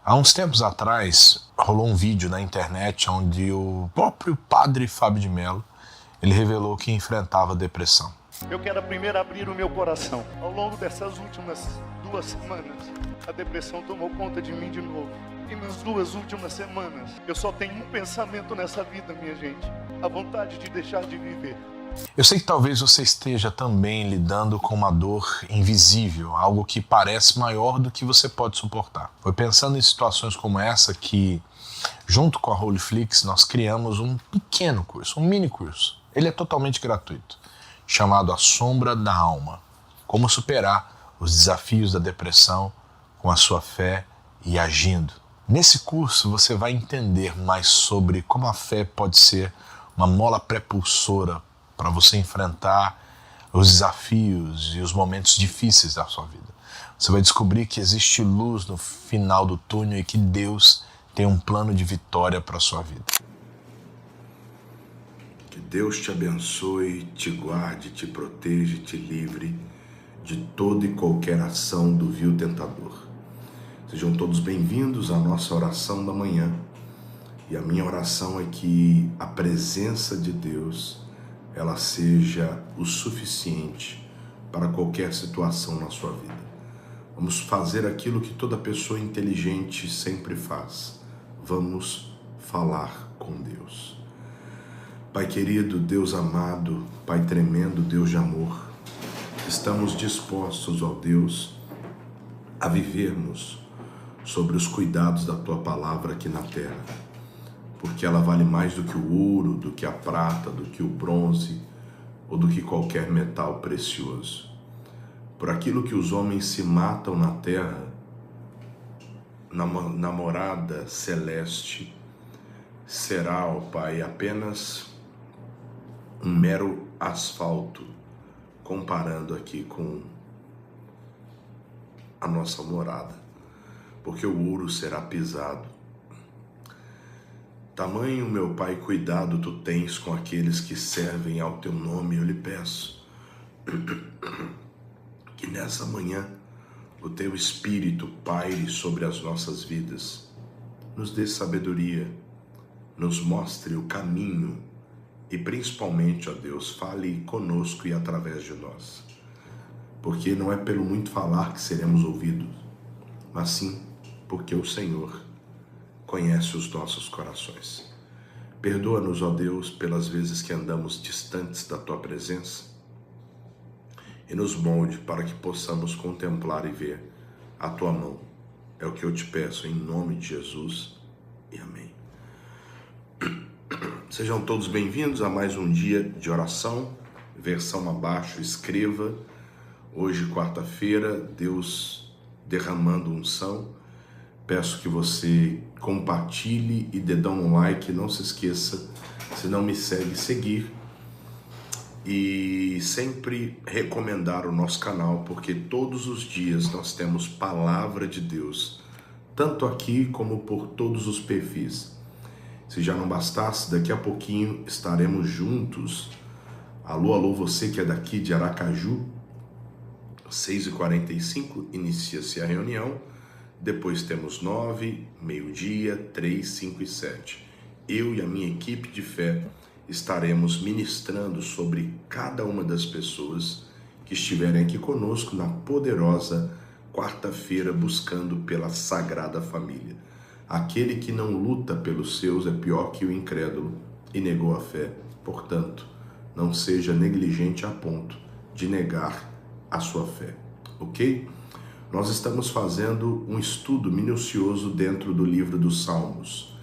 Há uns tempos atrás, rolou um vídeo na internet onde o próprio padre Fábio de Mello, ele revelou que enfrentava depressão. Eu quero primeiro abrir o meu coração. Ao longo dessas últimas 2 semanas, a depressão tomou conta de mim de novo. E nas 2 últimas semanas, eu só tenho um pensamento nessa vida, minha gente: a vontade de deixar de viver. Eu sei que talvez você esteja também lidando com uma dor invisível, algo que parece maior do que você pode suportar. Foi pensando em situações como essa que, junto com a Holyflix, nós criamos um pequeno curso, um mini curso. Ele é totalmente gratuito, chamado A Sombra da Alma. Como superar os desafios da depressão com a sua fé e agindo. Nesse curso você vai entender mais sobre como a fé pode ser uma mola prepulsora para você enfrentar os desafios e os momentos difíceis da sua vida. Você vai descobrir que existe luz no final do túnel e que Deus tem um plano de vitória para a sua vida. Que Deus te abençoe, te guarde, te proteja e te livre de toda e qualquer ação do vil tentador. Sejam todos bem-vindos à nossa oração da manhã. E a minha oração é que a presença de Deus ela seja o suficiente para qualquer situação na sua vida. Vamos fazer aquilo que toda pessoa inteligente sempre faz. Vamos falar com Deus. Pai querido, Deus amado, Pai tremendo, Deus de amor, estamos dispostos, ó Deus, a vivermos sobre os cuidados da Tua palavra aqui na terra, porque ela vale mais do que o ouro, do que a prata, do que o bronze ou do que qualquer metal precioso. Por aquilo que os homens se matam na terra, na morada celeste, será, ó Pai, apenas um mero asfalto, comparando aqui com a nossa morada, porque o ouro será pisado. Tamanho, meu Pai, cuidado tu tens com aqueles que servem ao teu nome. Eu lhe peço que nessa manhã o teu Espírito paire sobre as nossas vidas, nos dê sabedoria, nos mostre o caminho e principalmente, ó Deus, fale conosco e através de nós, porque não é pelo muito falar que seremos ouvidos, mas sim porque o Senhor conhece os nossos corações. Perdoa-nos, ó Deus, pelas vezes que andamos distantes da Tua presença e nos molde para que possamos contemplar e ver a Tua mão. É o que eu te peço em nome de Jesus e amém. Sejam todos bem-vindos a mais um dia de oração, versão abaixo, escreva. Hoje, quarta-feira, Deus derramando unção. Peço que você compartilhe e dê um like, não se esqueça, se não me segue, seguir. E sempre recomendar o nosso canal, porque todos os dias nós temos palavra de Deus, tanto aqui como por todos os perfis. Se já não bastasse, daqui a pouquinho estaremos juntos. Alô, alô, você que é daqui de Aracaju, 6h45, inicia-se a reunião. Depois temos 9, meio-dia, 3, 5 e 7. Eu e a minha equipe de fé estaremos ministrando sobre cada uma das pessoas que estiverem aqui conosco na poderosa quarta-feira, buscando pela Sagrada Família. Aquele que não luta pelos seus é pior que o incrédulo e negou a fé. Portanto, não seja negligente a ponto de negar a sua fé, ok? Nós estamos fazendo um estudo minucioso dentro do livro dos Salmos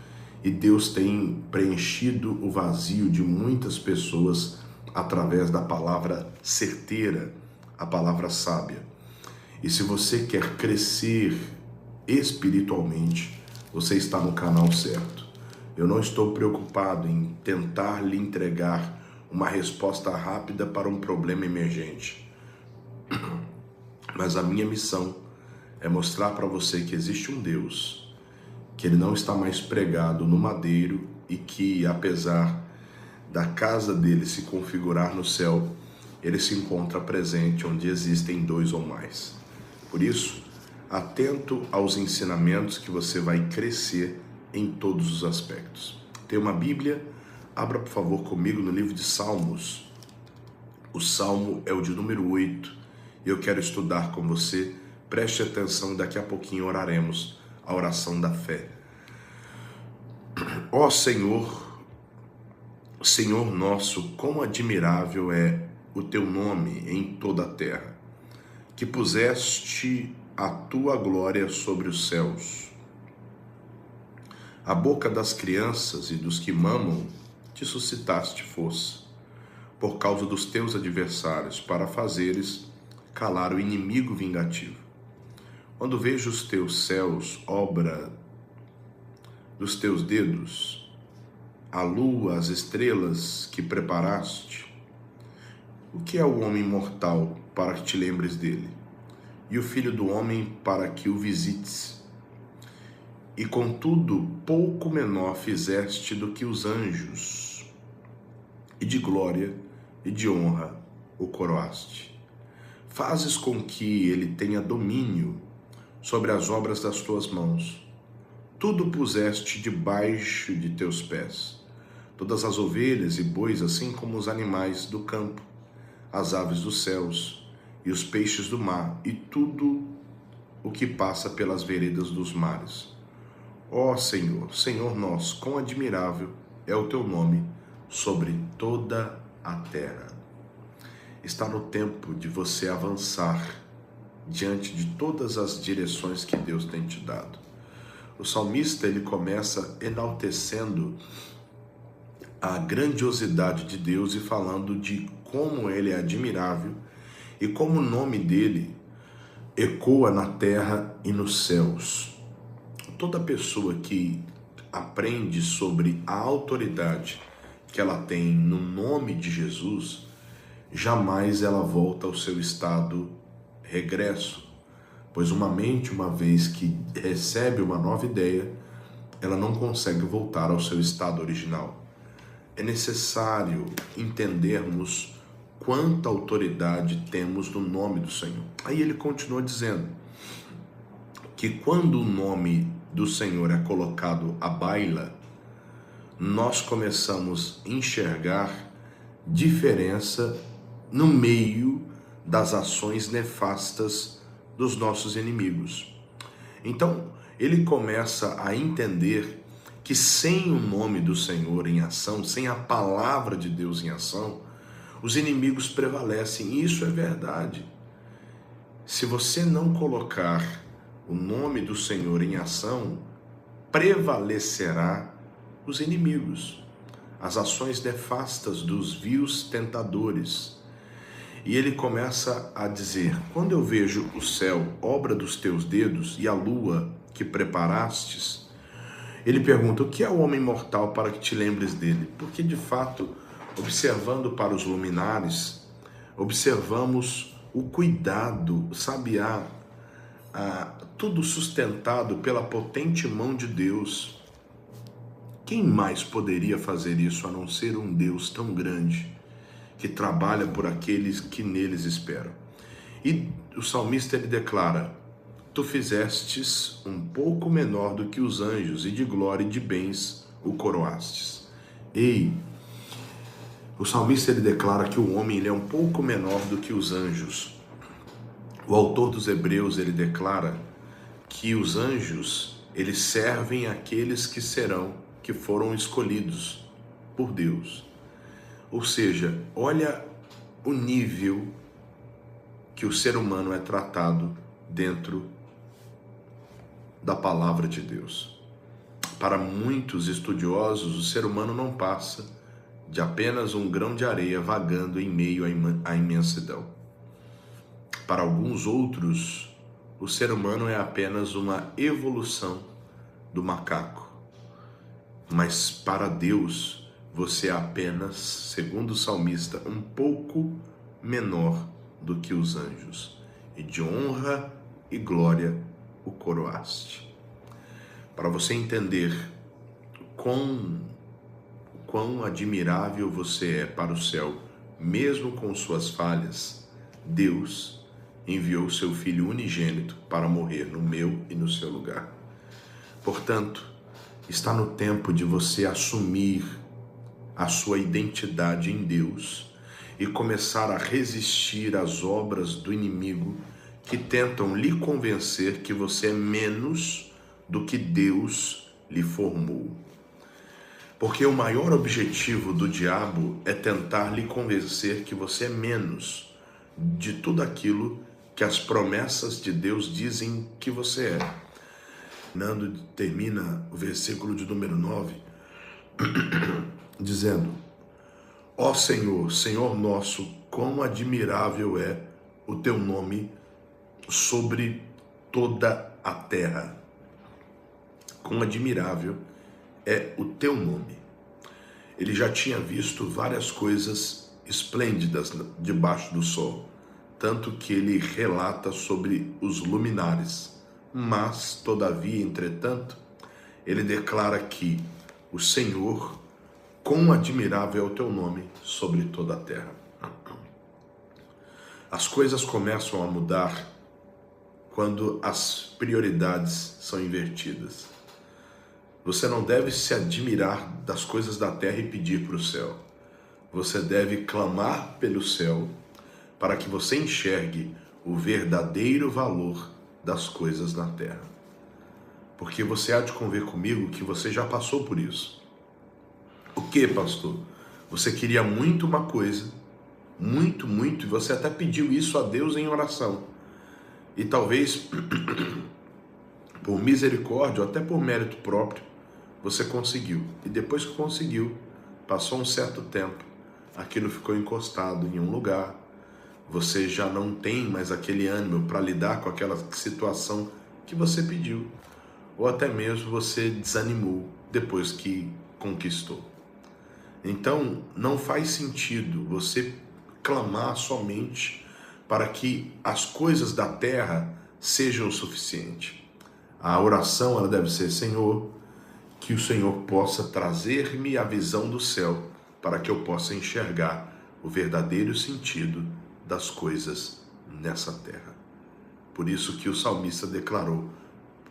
e Deus tem preenchido o vazio de muitas pessoas através da palavra certeira, a palavra sábia. E se você quer crescer espiritualmente, você está no canal certo. Eu não estou preocupado em tentar lhe entregar uma resposta rápida para um problema emergente. Mas a minha missão é mostrar para você que existe um Deus, que Ele não está mais pregado no madeiro e que, apesar da casa dele se configurar no céu, Ele se encontra presente onde existem 2 ou mais. Por isso, atento aos ensinamentos que você vai crescer em todos os aspectos. Tem uma Bíblia? Abra, por favor, comigo no livro de Salmos. O Salmo é o de número 8 e eu quero estudar com você. Preste atenção e daqui a pouquinho oraremos a oração da fé. Ó Senhor, Senhor nosso, quão admirável é o teu nome em toda a terra, que puseste a tua glória sobre os céus. A boca das crianças e dos que mamam te suscitaste força, por causa dos teus adversários, para fazeres calar o inimigo vingativo. Quando vejo os teus céus, obra dos teus dedos, a lua, as estrelas que preparaste, o que é o homem mortal para que te lembres dele? E o filho do homem para que o visites? E contudo, pouco menor fizeste do que os anjos, e de glória e de honra o coroaste. Fazes com que ele tenha domínio sobre as obras das tuas mãos. Tudo puseste debaixo de teus pés, todas as ovelhas e bois, assim como os animais do campo, as aves dos céus e os peixes do mar, e tudo o que passa pelas veredas dos mares. Ó Senhor, Senhor nosso, quão admirável é o teu nome sobre toda a terra. Está no tempo de você avançar diante de todas as direções que Deus tem te dado. O salmista, ele começa enaltecendo a grandiosidade de Deus e falando de como ele é admirável e como o nome dele ecoa na terra e nos céus. Toda pessoa que aprende sobre a autoridade que ela tem no nome de Jesus, jamais ela volta ao seu estado regresso, pois uma mente, uma vez que recebe uma nova ideia, ela não consegue voltar ao seu estado original. É necessário entendermos quanta autoridade temos no nome do Senhor. Aí ele continua dizendo que quando o nome do Senhor é colocado à baila, nós começamos a enxergar diferença no meio das ações nefastas dos nossos inimigos. Então, ele começa a entender que sem o nome do Senhor em ação, sem a palavra de Deus em ação, os inimigos prevalecem. E isso é verdade. Se você não colocar o nome do Senhor em ação, prevalecerá os inimigos, as ações nefastas dos vios tentadores. E ele começa a dizer: quando eu vejo o céu, obra dos teus dedos, e a lua que preparastes, ele pergunta: o que é o homem mortal para que te lembres dele? Porque de fato, observando para os luminares, observamos o cuidado, sabiá, tudo sustentado pela potente mão de Deus. Quem mais poderia fazer isso a não ser um Deus tão grande, que trabalha por aqueles que neles esperam? E o salmista, ele declara: tu fizestes um pouco menor do que os anjos, e de glória e de bens o coroastes. Ei, o salmista, ele declara que o homem, ele é um pouco menor do que os anjos. O autor dos Hebreus, ele declara que os anjos, eles servem aqueles que foram escolhidos por Deus. Ou seja, olha o nível que o ser humano é tratado dentro da palavra de Deus. Para muitos estudiosos, o ser humano não passa de apenas um grão de areia vagando em meio à imensidão. Para alguns outros, o ser humano é apenas uma evolução do macaco. Mas para Deus, você é apenas, segundo o salmista, um pouco menor do que os anjos. E de honra e glória o coroaste. Para você entender quão admirável você é para o céu, mesmo com suas falhas, Deus, enviou seu Filho unigênito para morrer no meu e no seu lugar. Portanto, está no tempo de você assumir a sua identidade em Deus e começar a resistir às obras do inimigo que tentam lhe convencer que você é menos do que Deus lhe formou. Porque o maior objetivo do diabo é tentar lhe convencer que você é menos de tudo aquilo que as promessas de Deus dizem que você é. Nando termina o versículo de número 9, dizendo: Ó Senhor, Senhor nosso, quão admirável é o teu nome sobre toda a terra. Quão admirável é o teu nome. Ele já tinha visto várias coisas esplêndidas debaixo do sol, tanto que ele relata sobre os luminares. Mas, todavia, entretanto, ele declara que o Senhor, quão admirável é o teu nome sobre toda a terra. As coisas começam a mudar quando as prioridades são invertidas. Você não deve se admirar das coisas da terra e pedir para o céu. Você deve clamar pelo céu para que você enxergue o verdadeiro valor das coisas na terra. Porque você há de convir comigo que você já passou por isso. O que, pastor? Você queria muito uma coisa, muito, e você até pediu isso a Deus em oração. E talvez, por misericórdia ou até por mérito próprio, você conseguiu. E depois que conseguiu, passou um certo tempo, aquilo ficou encostado em um lugar, você já não tem mais aquele ânimo para lidar com aquela situação que você pediu. Ou até mesmo você desanimou depois que conquistou. Então, não faz sentido você clamar somente para que as coisas da terra sejam o suficiente. A oração ela deve ser: Senhor, que o Senhor possa trazer-me a visão do céu para que eu possa enxergar o verdadeiro sentido das coisas nessa terra. Por isso que o salmista declarou: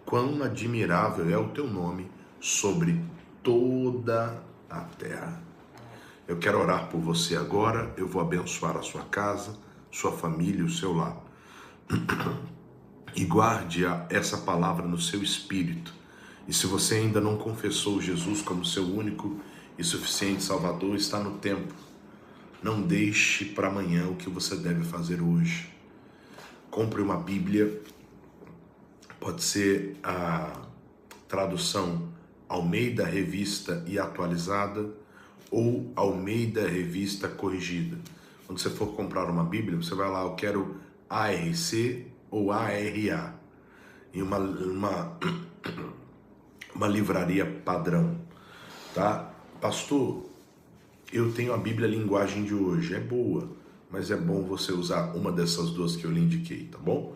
quão admirável é o teu nome sobre toda a terra. Eu quero orar por você agora, eu vou abençoar a sua casa, sua família, o seu lar. E guarde essa palavra no seu espírito. E se você ainda não confessou Jesus como seu único e suficiente Salvador, está no tempo. Não deixe para amanhã o que você deve fazer hoje. Compre uma Bíblia, pode ser a tradução Almeida Revista e Atualizada ou Almeida Revista Corrigida. Quando você for comprar uma Bíblia, você vai lá: eu quero ARC ou ARA, em uma livraria padrão, tá? Pastor, eu tenho a Bíblia Linguagem de Hoje, é boa, mas é bom você usar uma dessas duas que eu lhe indiquei, tá bom?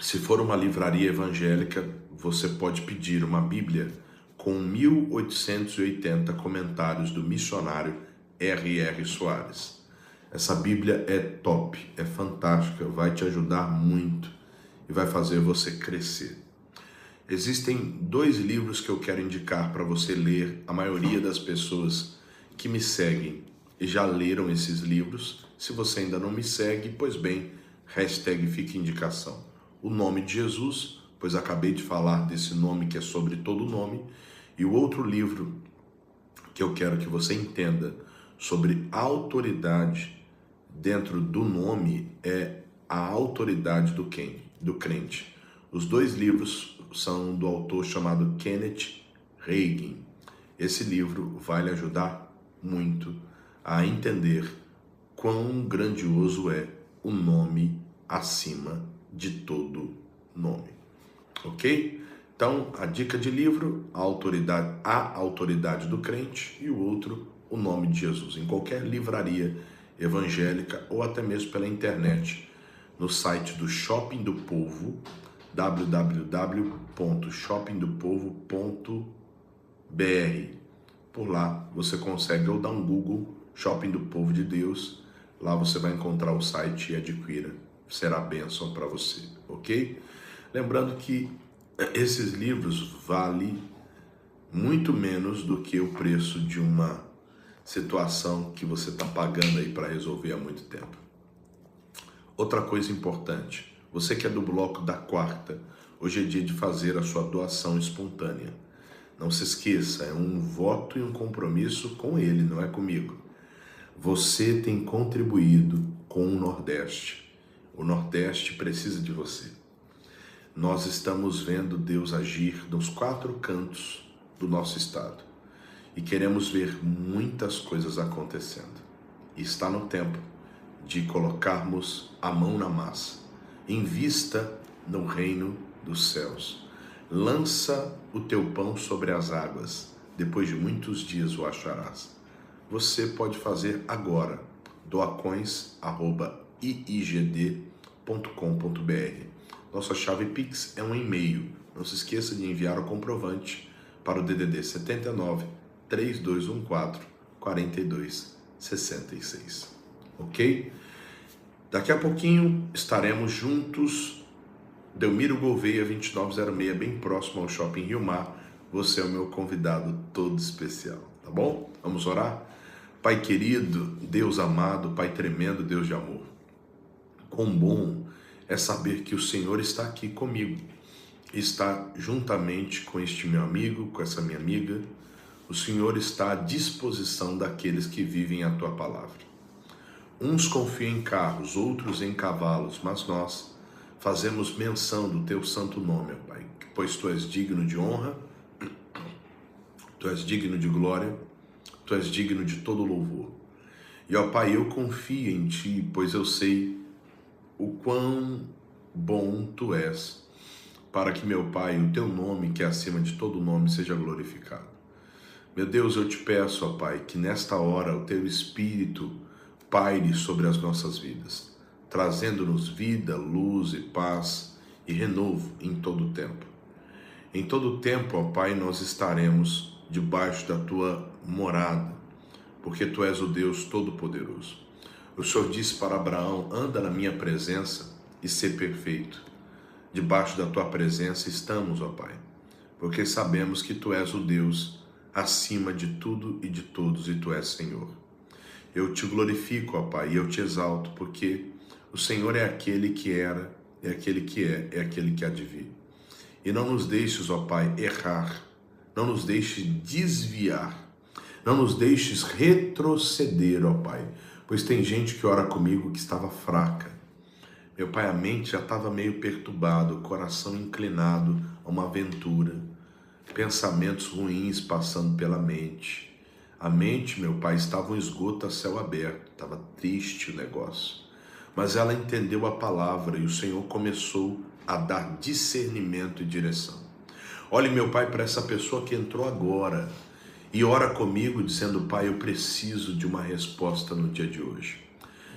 Se for uma livraria evangélica, você pode pedir uma Bíblia com 1880 comentários do missionário R.R. Soares. Essa Bíblia é top, é fantástica, vai te ajudar muito e vai fazer você crescer. Existem 2 livros que eu quero indicar para você ler. A maioria das pessoas que me seguem já leram esses livros. Se você ainda não me segue, pois bem, #fica indicação. O Nome de Jesus, pois acabei de falar desse nome que é sobre todo nome. E o outro livro que eu quero que você entenda sobre autoridade dentro do nome é A Autoridade do Crente. Os 2 livros são do autor chamado Kenneth Hagin. Esse livro vai lhe ajudar muito a entender quão grandioso é o nome acima de todo nome. Ok? Então, a dica de livro, A Autoridade do Crente, e o outro, O Nome de Jesus. Em qualquer livraria evangélica ou até mesmo pela internet, no site do Shopping do Povo, www.shoppingdopovo.br. Por lá você consegue ou dar um Google Shopping do Povo de Deus, Lá você vai encontrar o site e adquira. Será bênção para você, ok? Lembrando que esses livros valem muito menos do que o preço de uma situação que você está pagando aí para resolver há muito tempo. Outra coisa importante, você que é do bloco da quarta, hoje é dia de fazer a sua doação espontânea. Não se esqueça, é um voto e um compromisso com ele, não é comigo. Você tem contribuído com o Nordeste. O Nordeste precisa de você. Nós estamos vendo Deus agir nos 4 cantos do nosso estado. E queremos ver muitas coisas acontecendo. E está no tempo de colocarmos a mão na massa. Invista no reino dos céus. Lança o teu pão sobre as águas. Depois de muitos dias o acharás. Você pode fazer agora. doacoins@iigd.com.br. Nossa chave Pix é um e-mail. Não se esqueça de enviar o comprovante para o DDD 79 3214 4266. Ok? Daqui a pouquinho estaremos juntos. Delmiro Gouveia 2906, bem próximo ao Shopping Rio Mar. Você é o meu convidado todo especial, tá bom? Vamos orar? Pai querido, Deus amado, Pai tremendo, Deus de amor. Quão bom é saber que o Senhor está aqui comigo. Está juntamente com este meu amigo, com essa minha amiga. O Senhor está à disposição daqueles que vivem a Tua palavra. Uns confiam em carros, outros em cavalos, mas nós fazemos menção do Teu santo nome, ó Pai, pois Tu és digno de honra, Tu és digno de glória, Tu és digno de todo louvor. E ó Pai, eu confio em Ti, pois eu sei o quão bom Tu és, para que, meu Pai, o Teu nome, que é acima de todo nome, seja glorificado. Meu Deus, eu te peço, ó Pai, que nesta hora o Teu Espírito paire sobre as nossas vidas, trazendo-nos vida, luz e paz e renovo em todo o tempo. Em todo o tempo, ó Pai, nós estaremos debaixo da Tua morada, porque Tu és o Deus Todo-Poderoso. O Senhor disse para Abraão: anda na minha presença e ser perfeito. Debaixo da Tua presença estamos, ó Pai, porque sabemos que Tu és o Deus acima de tudo e de todos, e Tu és Senhor. Eu Te glorifico, ó Pai, e eu Te exalto, porque o Senhor é aquele que era, é aquele que é aquele que há de vir. E não nos deixes, ó Pai, errar, não nos deixes desviar, não nos deixes retroceder, ó Pai, pois tem gente que ora comigo que estava fraca. Meu Pai, a mente já estava meio perturbada, o coração inclinado a uma aventura, pensamentos ruins passando pela mente. A mente, meu Pai, estava um esgoto a céu aberto, estava triste o negócio. Mas ela entendeu a palavra e o Senhor começou a dar discernimento e direção. Olhe, meu Pai, para essa pessoa que entrou agora e ora comigo dizendo: Pai, eu preciso de uma resposta no dia de hoje.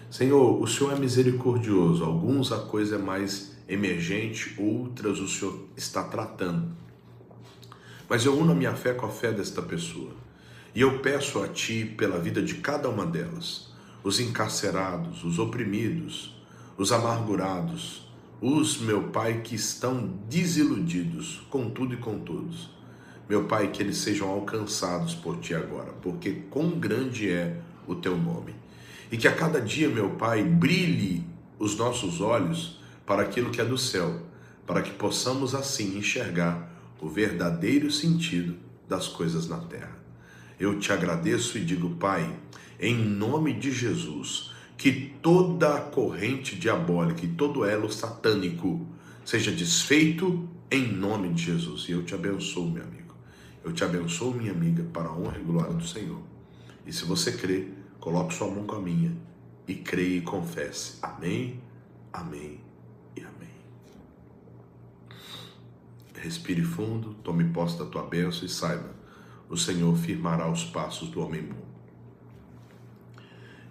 Senhor, o Senhor é misericordioso. Alguns a coisa é mais emergente, outras o Senhor está tratando. Mas eu uno a minha fé com a fé desta pessoa. E eu peço a Ti pela vida de cada uma delas, os encarcerados, os oprimidos, os amargurados, os, meu Pai, que estão desiludidos com tudo e com todos. Meu Pai, que eles sejam alcançados por Ti agora, porque quão grande é o Teu nome. E que a cada dia, meu Pai, brilhe os nossos olhos para aquilo que é do céu, para que possamos assim enxergar o verdadeiro sentido das coisas na terra. Eu Te agradeço e digo, Pai, em nome de Jesus, que toda a corrente diabólica e todo elo satânico seja desfeito em nome de Jesus. E eu Te abençoo, meu amigo. Eu Te abençoo, minha amiga, para a honra e glória do Senhor. E se você crê, coloque sua mão com a minha e creia e confesse. Amém, amém e amém. Respire fundo, tome posse da tua bênção e saiba, o Senhor firmará os passos do homem bom.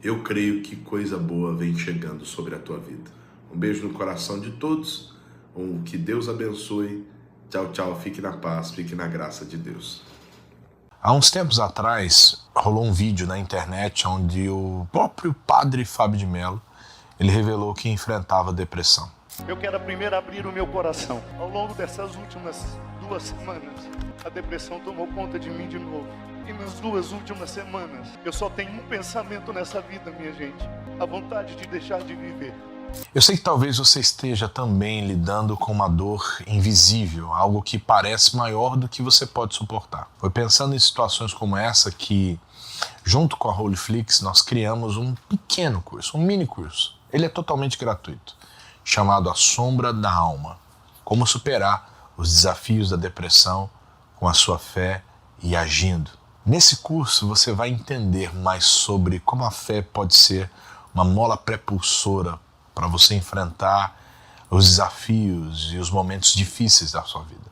Eu creio que coisa boa vem chegando sobre a tua vida. Um beijo no coração de todos, que Deus abençoe. Tchau, tchau, fique na paz, fique na graça de Deus. Há uns tempos atrás, rolou um vídeo na internet onde o próprio padre Fábio de Mello, ele revelou que enfrentava depressão. Eu quero primeiro abrir o meu coração. Ao longo dessas últimas 2 semanas, a depressão tomou conta de mim de novo. E nas 2 últimas semanas, eu só tenho um pensamento nessa vida, minha gente: a vontade de deixar de viver. Eu sei que talvez você esteja também lidando com uma dor invisível, algo que parece maior do que você pode suportar. Foi pensando em situações como essa que, junto com a Holyflix, nós criamos um pequeno curso, um mini curso. Ele é totalmente gratuito, chamado A Sombra da Alma. Como superar os desafios da depressão com a sua fé e agindo. Nesse curso você vai entender mais sobre como a fé pode ser uma mola prepulsora para você enfrentar os desafios e os momentos difíceis da sua vida.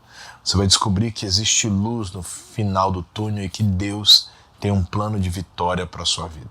Você vai descobrir que existe luz no final do túnel e que Deus tem um plano de vitória para a sua vida.